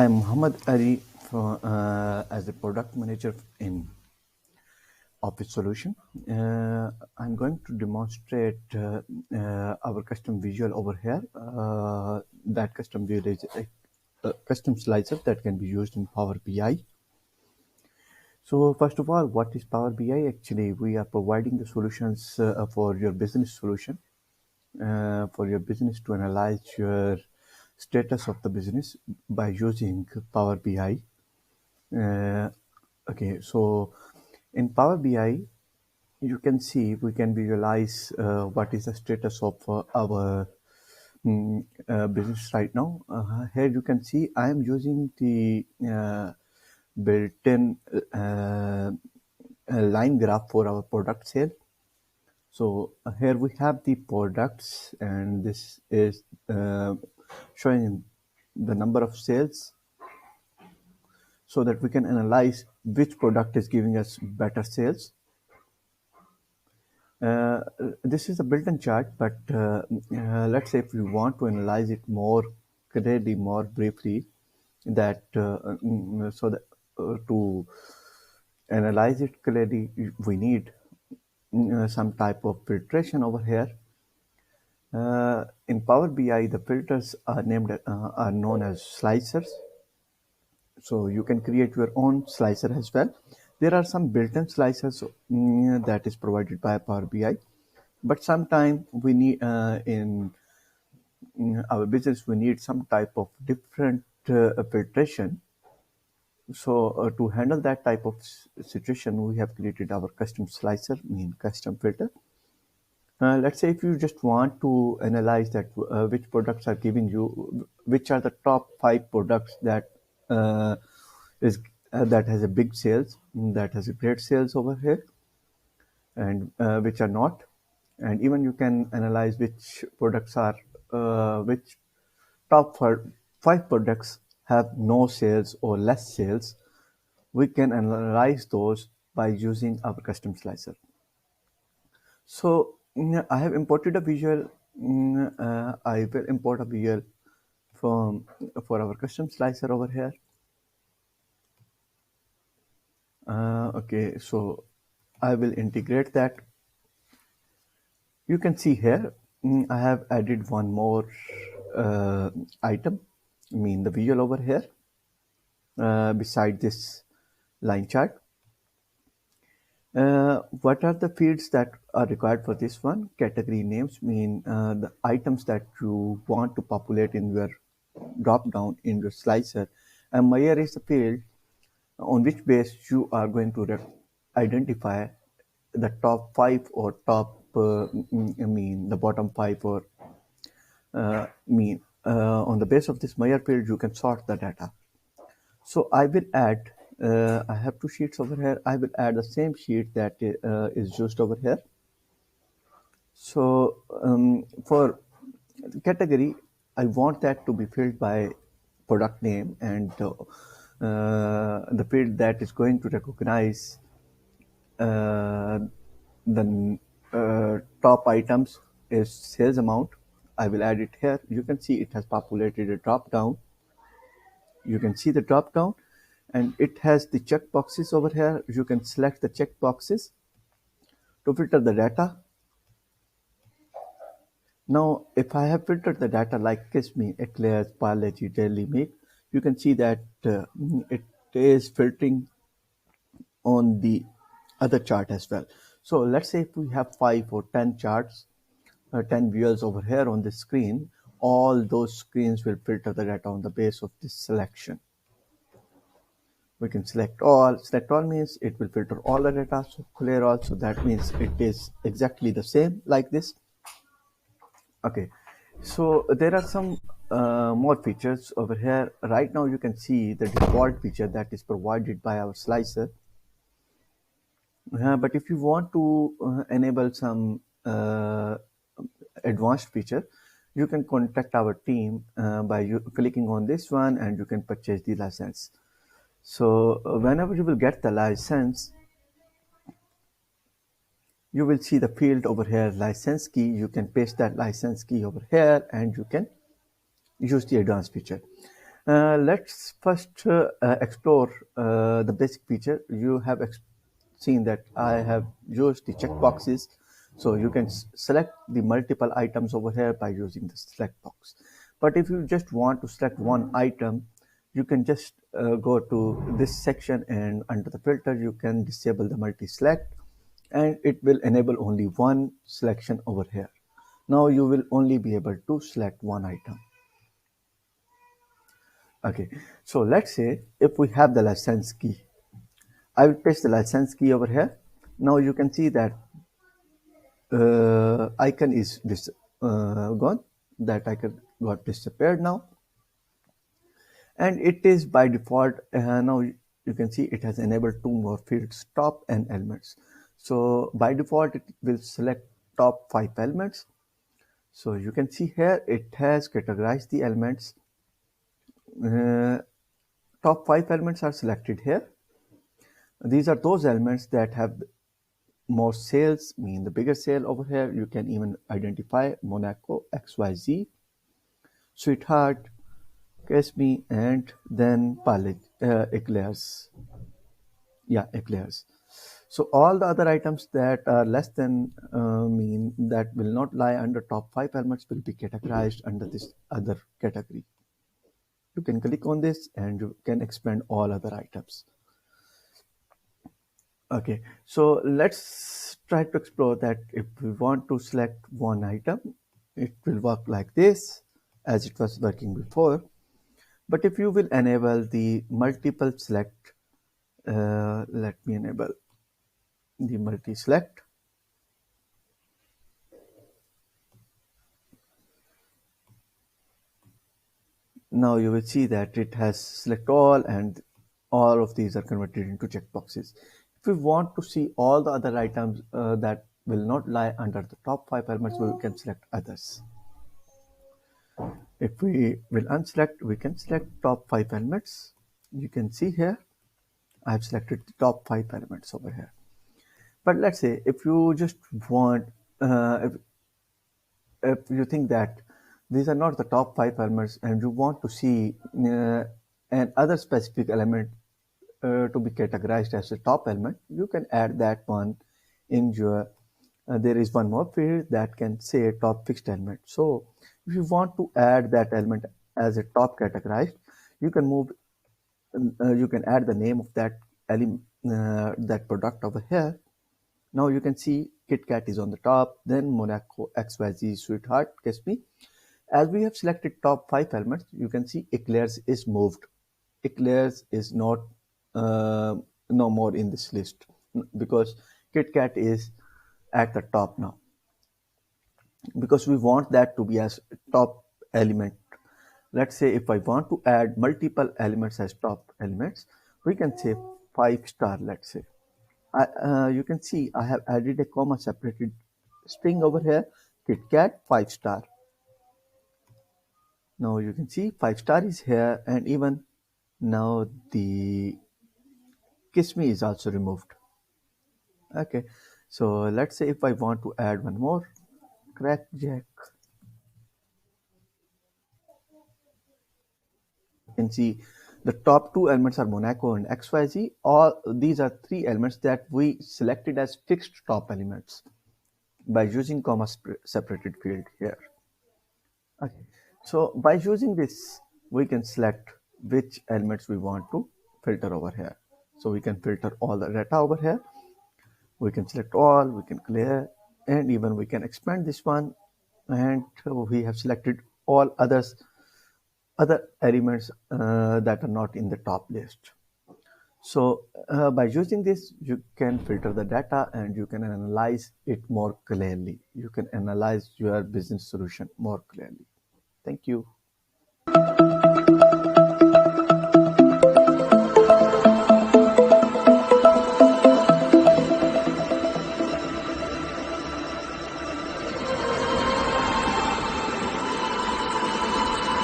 I'm Muhammad Ali as a product manager in Office Solution. I'm going to demonstrate our custom visual over here. That custom visual is a custom slicer that can be used in Power BI. So first of all, what is Power BI? Actually, we are providing the solutions for your business solution, for your business to analyze your status of the business by using Power BI. Uh, okay, so in Power BI, you can see we can visualize what is the status of our business right now. Here you can see I am using the built-in line graph for our product sale. So here we have the products, and this is showing the number of sales so that we can analyze which product is giving us better sales. This is a built-in chart, but let's say if we want to analyze it more clearly, more briefly, that so that to analyze it clearly, we need some type of filtration over here. In Power BI, the filters are known as slicers. So you can create your own slicer as well. There are some built-in slicers that is provided by Power BI, but sometimes we need in our business we need some type of different filtration. So to handle that type of situation, we have created our custom slicer, mean custom filter. Let's say if you just want to analyze that which products are giving you, which are the top 5 products that is that has a big sales, that has a great sales over here, and which are not, and even you can analyze which products are which top 5 products have no sales or less sales. We can analyze those by using our custom slicer. So I have imported a visual. I will import a visual from for our custom slicer over here. Okay, so I will integrate that. You can see here I have added one more item, the visual over here beside this line chart. What are the fields that are required for this one? Category names mean the items that you want to populate in your drop down in your slicer, and Meyer is the field on which base you are going to identify the top 5 or top the bottom 5 or on the base of this Meyer field you can sort the data. So I will add, I have 2 sheets over here. I will add the same sheet that is used over here. So for category, I want that to be filled by product name, and the field that is going to recognize the top items is sales amount. I will add it here. You can see it has populated a drop down. You can see the drop down, and it has the check boxes over here. You can select the check boxes to filter the data. Now, if I have filtered the data like Kiss Me, Eclairs, Parle-G, Daily Milk, you can see that it is filtering on the other chart as well. So let's say if we have 5 or 10 charts, 10 views over here on the screen, all those screens will filter the data on the base of this selection. We can select all. Select all means it will filter all the data. So clear all, so that means it is exactly the same like this. Okay, so there are some more features over here. Right now you can see the default feature that is provided by our slicer. But if you want to enable some advanced feature, you can contact our team by clicking on this one, and you can purchase the license. So whenever you will get the license, you will see the field over here, license key. You can paste that license key over here, and you can use the advanced feature. Let's first explore the basic feature. You have seen that I have used the checkboxes, so you can select the multiple items over here by using the select box. But if you just want to select one item, you can just go to this section, and under the filter you can disable the multi-select, and it will enable only one selection over here. Now you will only be able to select one item. Okay, so let's say if we have the license key, I will paste the license key over here. Now you can see that icon is gone. That icon got disappeared now, and it is by default. Now you can see it has enabled two more fields, top and elements. So by default, it will select top 5 elements. So you can see here it has categorized the elements. Uh, Top 5 elements are selected here. These are those elements that have more sales, mean the bigger sale over here. You can even identify Monaco, XYZ, Sweetheart, Kiss Me, and then Palette, Eclairs. Yeah, Eclairs. So all the other items that are less than mean that will not lie under top 5 elements will be categorized under this other category. You can click on this and you can expand all other items. Okay, so let's try to explore that. If we want to select one item, it will work like this as it was working before. But if you will enable the multiple select, let me enable the multi-select. Now you will see that it has select all, and all of these are converted into checkboxes. If we want to see all the other items that will not lie under the top 5 elements, we can select others. If we will unselect, we can select top 5 elements. You can see here, I have selected the top 5 elements over here. But let's say if you just want, if you think that these are not the top 5 elements and you want to see an other specific element to be categorized as a top element, you can add that one in your. There is one more field that can say top fixed element. So if you want to add that element as a top categorized, you can move. You can add the name of that element, that product over here. Now you can see KitKat is on the top, then Monaco, XYZ, Sweetheart, Kiss Me. As we have selected top 5 elements, you can see Eclairs is moved. Eclairs is not no more in this list because KitKat is at the top now, because we want that to be as top element. Let's say if I want to add multiple elements as top elements, we can say 5 star. Let's say you can see I have added a comma separated string over here, KitKat 5 star. Now you can see 5 star is here, and even now the Kiss Me is also removed. Okay, so let's say if I want to add one more, Crackjack. You can see the top 2 elements are Monaco and XYZ. All these are 3 elements that we selected as fixed top elements by using comma separated field here. Okay, so by using this, we can select which elements we want to filter over here. So we can filter all the data over here. We can select all, we can clear, and even we can expand this one. And we have selected all other elements that are not in the top list. So by using this, you can filter the data and you can analyze it more clearly. You can analyze your business solution more clearly. Thank you.